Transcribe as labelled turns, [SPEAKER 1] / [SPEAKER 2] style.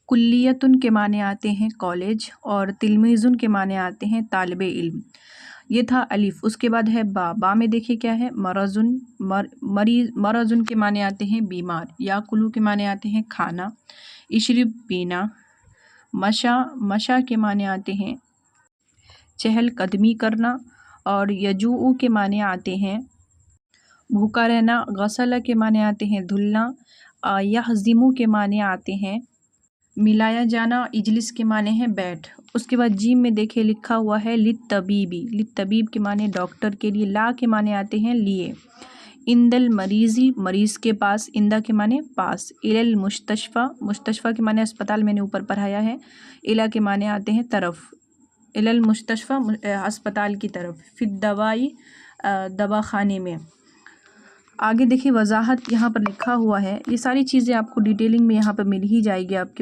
[SPEAKER 1] کلیتن کے معنی آتے ہیں کالج، اور تلمیذن کے معنی آتے ہیں طالب علم۔ یہ تھا الف۔ اس کے بعد ہے با۔ با میں دیکھیے کیا ہے، مرضن، مرضن کے معنی آتے ہیں بیمار۔ یاکلو کے معنی آتے ہیں کھانا۔ اشرب پینا۔ مشا، مشا کے معنی آتے ہیں چہل قدمی کرنا، اور یجوع کے معنی آتے ہیں بھوکا رہنا۔ غسل کے معنی آتے ہیں دھلنا۔ یحزم کے معنی آتے ہیں ملایا جانا۔ اجلس کے معنی ہیں بیٹھ۔ اس کے بعد جیم میں دیکھیں لکھا ہوا ہے للطبیبی، للطبیب کے معنی ڈاکٹر کے لیے۔ لا کے معنی آتے ہیں لیے۔ عند المریضی، مریض کے پاس۔ عندہ کے معنی پاس۔ الی المستشفی، مستشفی کے معنی اسپتال، میں نے اوپر پڑھایا ہے۔ الی کے معنی آتے ہیں طرف۔ الی المستشفی، اسپتال کی طرف۔ فی الدوائی، دوا خانے میں۔ آگے دیکھیں وضاحت یہاں پر لکھا ہوا ہے، یہ ساری چیزیں آپ کو ڈیٹیلنگ میں یہاں پر مل ہی جائے گی آپ کے